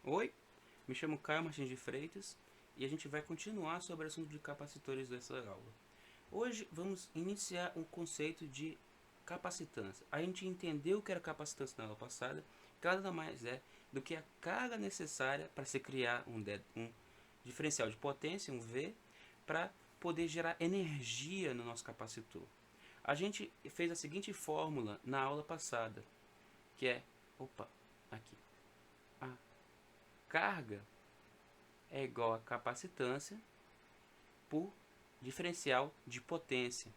Oi, me chamo Caio Martins de Freitas e a gente vai continuar sobre o assunto de capacitores dessa aula. Hoje vamos iniciar um conceito de capacitância. A gente entendeu o que era capacitância na aula passada, que nada mais é do que a carga necessária para se criar um diferencial de potência, um V, para poder gerar energia no nosso capacitor. A gente fez a seguinte fórmula na aula passada, que é, aqui, a carga é igual a capacitância por diferencial de potência.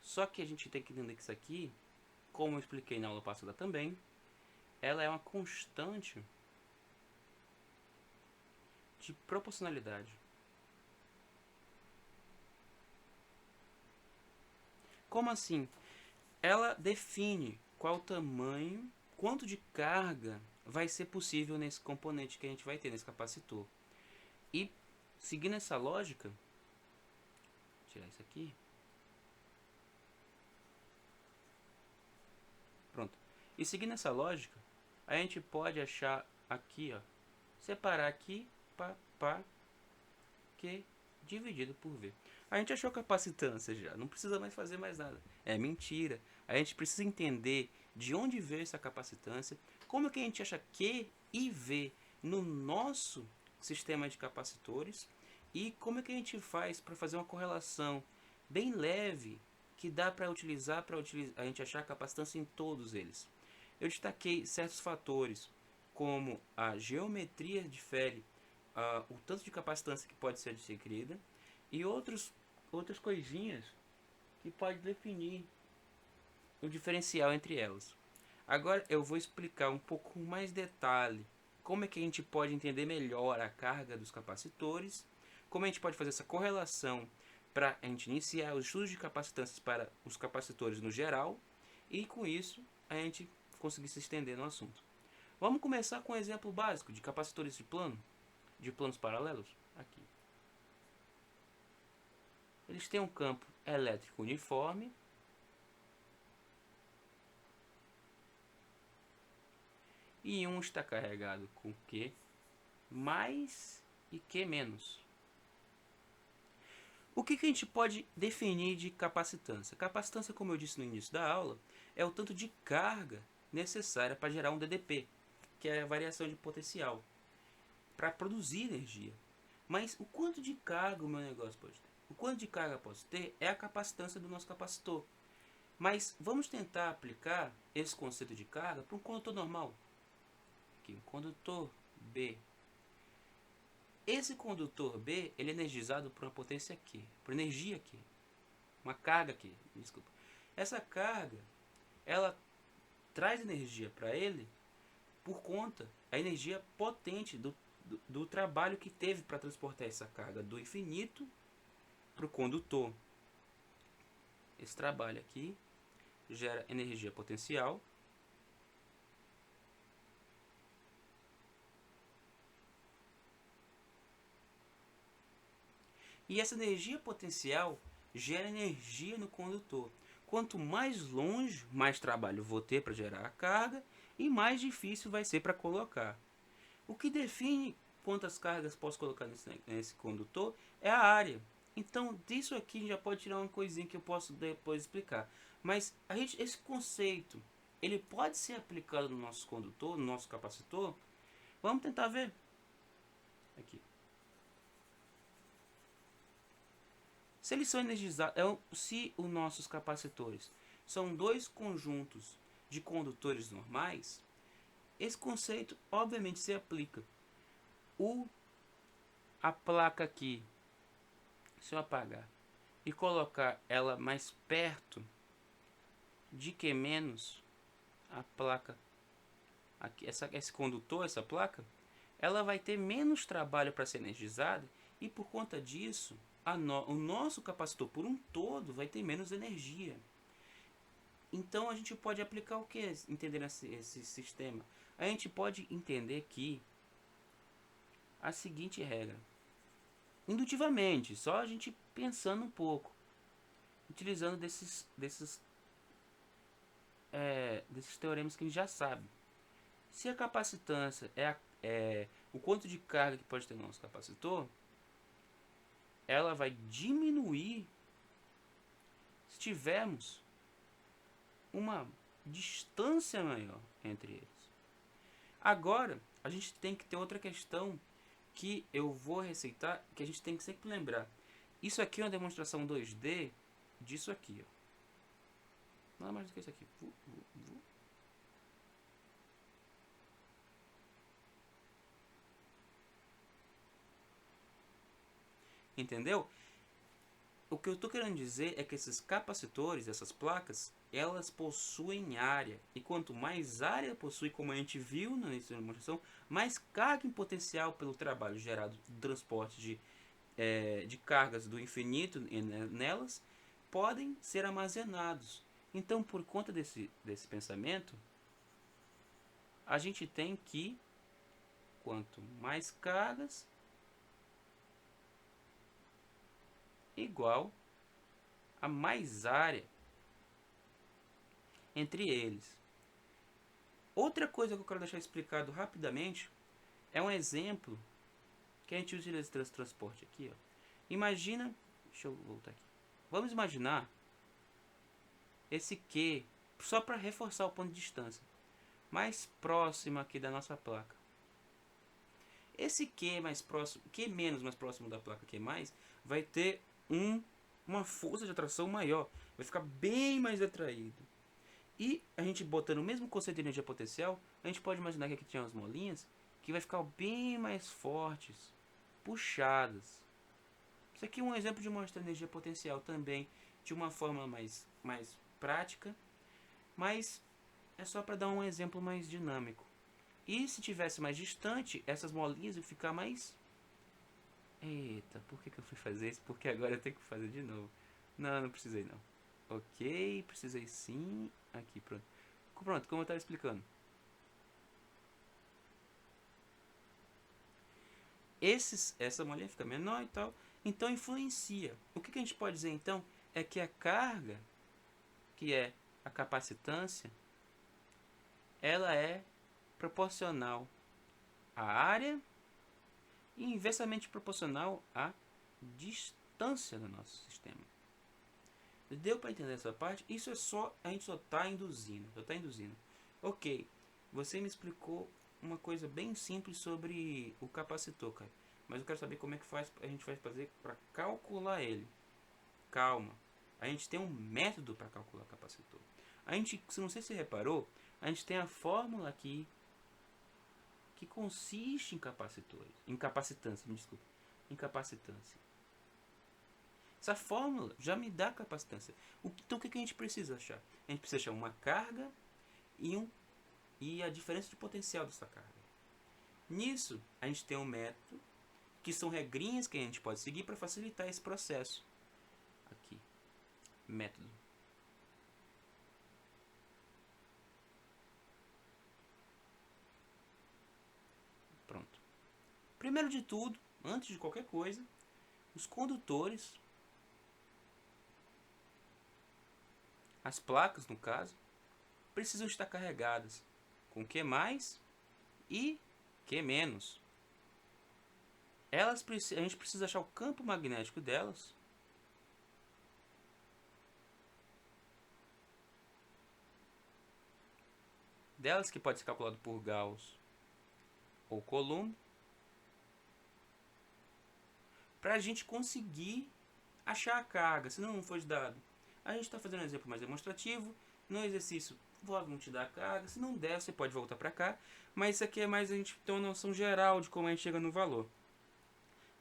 Só que a gente tem que entender que isso aqui, como eu expliquei na aula passada também, ela é uma constante de proporcionalidade. Como assim? Ela define qual o tamanho, quanto de carga vai ser possível nesse componente que a gente vai ter, nesse capacitor. E, seguindo essa lógica, vou tirar isso aqui. Pronto. E seguindo essa lógica, a gente pode achar aqui, ó, separar aqui, pá, Q dividido por V. A gente achou capacitância já, não precisa mais fazer mais nada. É mentira. A gente precisa entender de onde veio essa capacitância, como é que a gente acha Q e V no nosso sistema de capacitores e como é que a gente faz para fazer uma correlação bem leve que dá para utilizar a gente achar capacitância em todos eles. Eu destaquei certos fatores, como a geometria difere o tanto de capacitância que pode ser adquirida e outras coisinhas que pode definir o diferencial entre elas. Agora eu vou explicar um pouco mais detalhe como é que a gente pode entender melhor a carga dos capacitores, como a gente pode fazer essa correlação para a gente iniciar os estudos de capacitâncias para os capacitores no geral e com isso a gente conseguir se estender no assunto. Vamos começar com um exemplo básico de capacitores de planos paralelos. Aqui. Eles têm um campo elétrico uniforme e um está carregado com Q mais e Q menos. O que a gente pode definir de capacitância? Capacitância, como eu disse no início da aula, é o tanto de carga necessária para gerar um DDP, que é a variação de potencial, para produzir energia. Mas o quanto de carga o meu negócio pode ter? O quanto de carga posso ter é a capacitância do nosso capacitor. Mas vamos tentar aplicar esse conceito de carga para um condutor normal. Aqui, um condutor B. Esse condutor B ele é energizado por uma potência Q, por energia Q, uma carga Q, desculpa. Essa carga, ela traz energia para ele por conta da energia potente do trabalho que teve para transportar essa carga do infinito para o condutor. Esse trabalho aqui gera energia potencial. E essa energia potencial gera energia no condutor. Quanto mais longe, mais trabalho vou ter para gerar a carga e mais difícil vai ser para colocar. O que define quantas cargas posso colocar nesse condutor é a área. Então, disso aqui já pode tirar uma coisinha que eu posso depois explicar. Mas esse conceito, ele pode ser aplicado no nosso condutor, no nosso capacitor? Vamos tentar ver. Aqui. Se eles são energizados, se os nossos capacitores são dois conjuntos de condutores normais, esse conceito obviamente se aplica. A placa aqui, se eu apagar e colocar ela mais perto de que menos a placa aqui, esse condutor, essa placa, ela vai ter menos trabalho para ser energizada e por conta disso o nosso capacitor por um todo vai ter menos energia. Então a gente pode aplicar o que entender esse sistema? A gente pode entender que a seguinte regra, indutivamente, só a gente pensando um pouco, utilizando desses teoremas que a gente já sabe. Se a capacitância é o quanto de carga que pode ter no nosso capacitor, ela vai diminuir se tivermos uma distância maior entre eles. Agora, a gente tem que ter outra questão que eu vou receitar, que a gente tem que sempre lembrar. Isso aqui é uma demonstração 2D disso aqui, ó. Nada mais do que isso aqui. Entendeu? O que eu estou querendo dizer é que esses capacitores, essas placas, elas possuem área. E quanto mais área possui, como a gente viu na demonstração, mais carga em potencial pelo trabalho gerado do transporte de cargas do infinito nelas, podem ser armazenados. Então, por conta desse pensamento, a gente tem que, quanto mais cargas, igual a mais área entre eles. Outra coisa que eu quero deixar explicado rapidamente é um exemplo que a gente utiliza esse transporte aqui. Ó. Imagina, deixa eu voltar aqui. Vamos imaginar esse Q, só para reforçar o ponto de distância, mais próximo aqui da nossa placa. Esse Q mais próximo, Q menos mais próximo da placa Q mais, vai ter uma força de atração maior, vai ficar bem mais atraído. E a gente botando o mesmo conceito de energia potencial, a gente pode imaginar que aqui tinha umas molinhas que vai ficar bem mais fortes, puxadas. Isso aqui é um exemplo de mostrar energia potencial também, de uma forma mais prática, mas é só para dar um exemplo mais dinâmico. E se tivesse mais distante, essas molinhas iam ficar mais... Eita, por que eu fui fazer isso? Porque agora eu tenho que fazer de novo. Não, não precisei não. Ok, precisei sim. Aqui, pronto. Pronto, como eu estava explicando. Essa molinha fica menor e tal. Então influencia. O que a gente pode dizer então é que a carga, que é a capacitância, ela é proporcional à área e inversamente proporcional à distância do nosso sistema. Deu para entender essa parte? Isso é só, a gente só está induzindo. Ok, você me explicou uma coisa bem simples sobre o capacitor, cara. Mas eu quero saber como é que a gente vai fazer para calcular ele. Calma, a gente tem um método para calcular o capacitor. A gente, não sei se você reparou, a gente tem a fórmula aqui que consiste em capacitância, me desculpa, em capacitância. Essa fórmula já me dá capacitância. Então o que a gente precisa achar? A gente precisa achar uma carga e a diferença de potencial dessa carga. Nisso, a gente tem um método, que são regrinhas que a gente pode seguir para facilitar esse processo. Aqui, método. Pronto. Primeiro de tudo, antes de qualquer coisa, os condutores, as placas no caso, precisam estar carregadas com Q mais e Q menos. A gente precisa achar o campo magnético delas. Delas que pode ser calculado por Gauss ou Coulomb, para a gente conseguir achar a carga, se não for dado. A gente está fazendo um exemplo mais demonstrativo. No exercício, vão te dar a carga. Se não der, você pode voltar para cá. Mas isso aqui é mais a gente ter uma noção geral de como a gente chega no valor.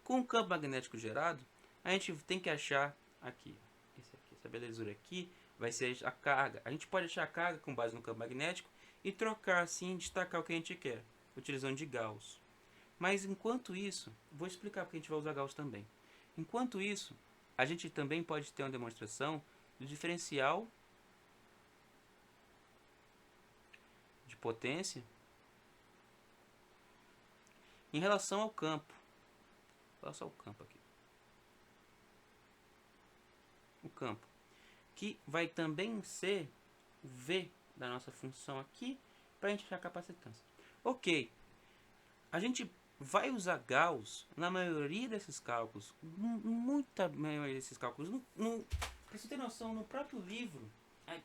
Com o campo magnético gerado, a gente tem que achar aqui. Essa belezura aqui vai ser a carga. A gente pode achar a carga com base no campo magnético e trocar assim, destacar o que a gente quer, utilizando de Gauss. Mas enquanto isso, vou explicar porque a gente vai usar Gauss também. Enquanto isso, a gente também pode ter uma demonstração do diferencial de potência em relação ao campo. Olha só o campo aqui. O campo, que vai também ser o V da nossa função aqui, para a gente achar a capacitância. Ok, a gente vai usar Gauss na maioria desses cálculos, muita maioria desses cálculos. Pra você ter noção, no próprio livro,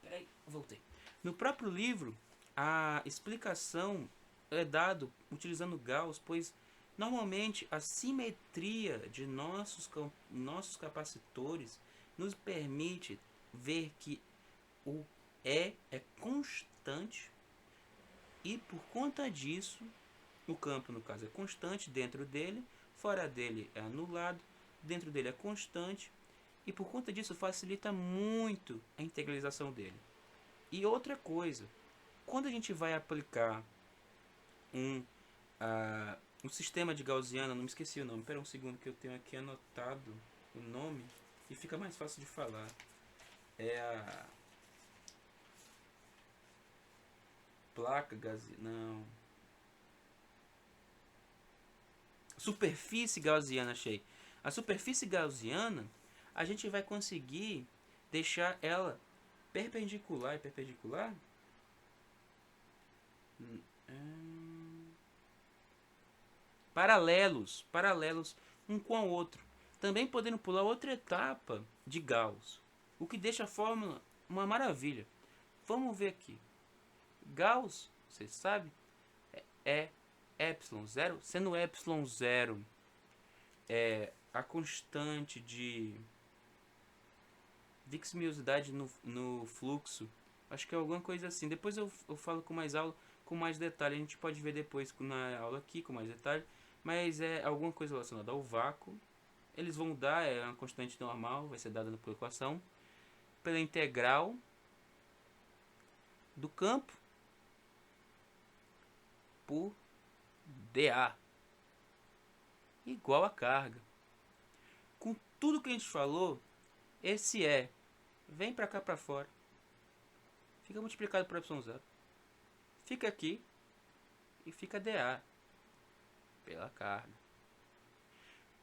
peraí, voltei. No próprio livro, a explicação é dado utilizando Gauss, pois normalmente a simetria de nossos capacitores nos permite ver que o E é constante e por conta disso o campo, no caso, é constante dentro dele, fora dele é anulado, dentro dele é constante, e por conta disso facilita muito a integralização dele. E outra coisa, quando a gente vai aplicar um sistema de Gaussiana, não me esqueci o nome, espera um segundo que eu tenho aqui anotado o nome, e fica mais fácil de falar. É a placa Gaussiana, não... Superfície Gaussiana, achei. A superfície Gaussiana, a gente vai conseguir deixar ela perpendicular. Paralelos um com o outro. Também podendo pular outra etapa de Gauss. O que deixa a fórmula uma maravilha. Vamos ver aqui. Gauss, você sabe, é ε0, sendo ε0 a constante de viscosidade no fluxo. Acho que é alguma coisa assim. Depois eu falo com mais aula, com mais detalhe. A gente pode ver depois na aula aqui com mais detalhe. Mas é alguma coisa relacionada ao vácuo. Eles vão dar, é uma constante normal, vai ser dada por equação, pela integral do campo por dA igual a carga. Com tudo que a gente falou, esse vem para cá para fora, fica multiplicado por ε0, fica aqui e fica dA pela carga.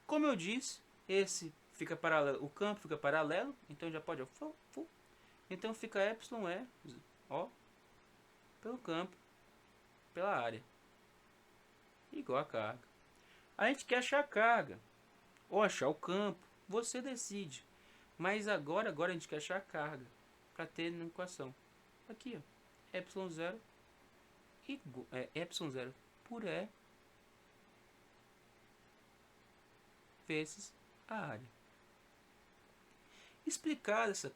Como eu disse, esse fica paralelo, o campo fica paralelo, então já pode, então fica εe, pelo campo, pela área, igual a carga. A gente quer achar a carga ou achar o campo, você decide. Mas agora a gente quer achar a carga para ter na equação. Aqui, ó, ε0 ε0 por E vezes a área. Explicada essa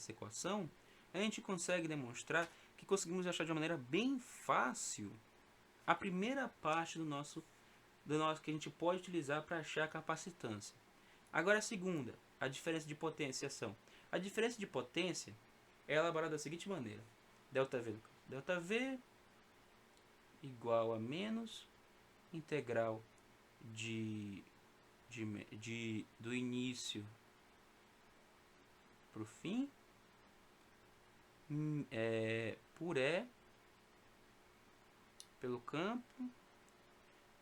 equação, a gente consegue demonstrar que conseguimos achar de uma maneira bem fácil a primeira parte do nosso que a gente pode utilizar para achar a capacitância. Agora a segunda, a diferença de potenciação. A diferença de potência é elaborada da seguinte maneira: ΔV igual a menos integral do início para o fim por E pelo campo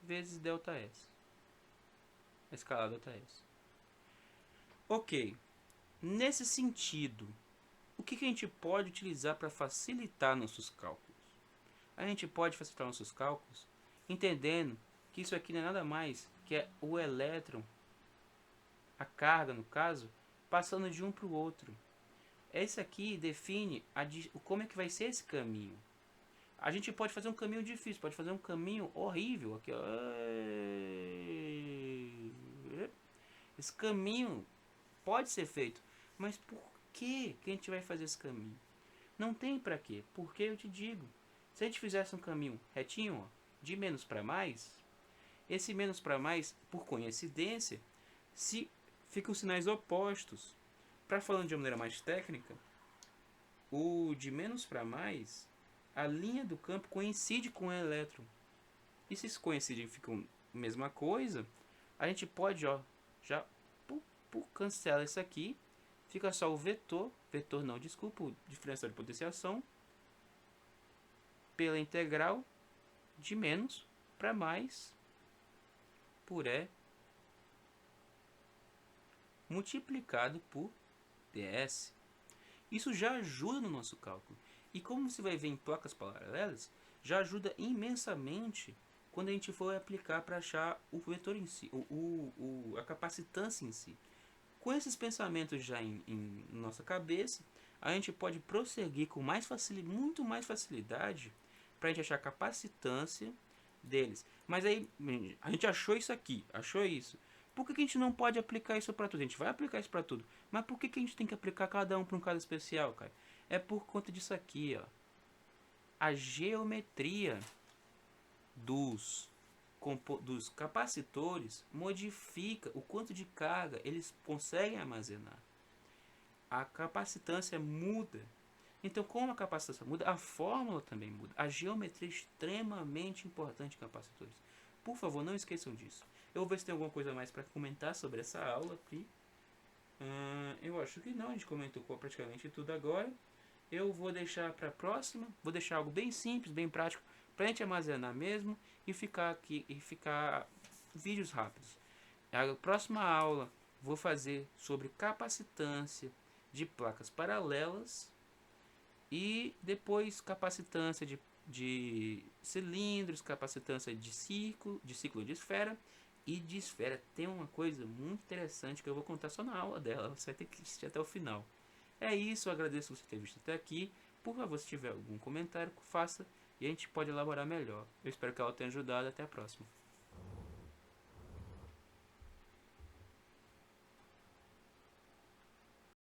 vezes ΔS, a escala ΔS. Ok, nesse sentido, o que a gente pode utilizar para facilitar nossos cálculos? A gente pode facilitar nossos cálculos entendendo que isso aqui não é nada mais que é o elétron, a carga no caso, passando de um para o outro. Esse aqui define como é que vai ser esse caminho. A gente pode fazer um caminho difícil, pode fazer um caminho horrível. Aqui, ó. Esse caminho pode ser feito, mas por que a gente vai fazer esse caminho? Não tem para quê. Porque eu te digo, se a gente fizesse um caminho retinho, ó, de menos para mais, esse menos para mais, por coincidência, se ficam sinais opostos. Para falando de uma maneira mais técnica, o de menos para mais, a linha do campo coincide com o elétron. E se isso coincidem ficam a mesma coisa, a gente pode, ó, já cancela isso aqui, fica só o vetor não, desculpa, o diferencial de potenciação pela integral de menos para mais por E multiplicado por ds. Isso já ajuda no nosso cálculo. E como você vai ver em placas paralelas, já ajuda imensamente quando a gente for aplicar para achar o vetor em si, a capacitância em si. Com esses pensamentos já em nossa cabeça, a gente pode prosseguir com muito mais facilidade para a gente achar a capacitância deles. Mas aí, a gente achou isso aqui, achou isso. Por que a gente não pode aplicar isso para tudo? A gente vai aplicar isso para tudo. Mas por que a gente tem que aplicar cada um para um caso especial, cara? É por conta disso aqui, ó. A geometria dos capacitores modifica o quanto de carga eles conseguem armazenar. A capacitância muda. Então, como a capacitância muda, a fórmula também muda. A geometria é extremamente importante em capacitores. Por favor, não esqueçam disso. Eu vou ver se tem alguma coisa mais para comentar sobre essa aula aqui. Eu acho que não, a gente comentou praticamente tudo agora. Eu vou deixar para a próxima, vou deixar algo bem simples, bem prático, para a gente armazenar mesmo e ficar vídeos rápidos. A próxima aula vou fazer sobre capacitância de placas paralelas e depois capacitância de cilindros, capacitância de ciclo de esfera e de esfera. Tem uma coisa muito interessante que eu vou contar só na aula dela, você vai ter que assistir até o final. É isso, eu agradeço você ter visto até aqui. Por favor, se tiver algum comentário, faça e a gente pode elaborar melhor. Eu espero que ela tenha ajudado. Até a próxima.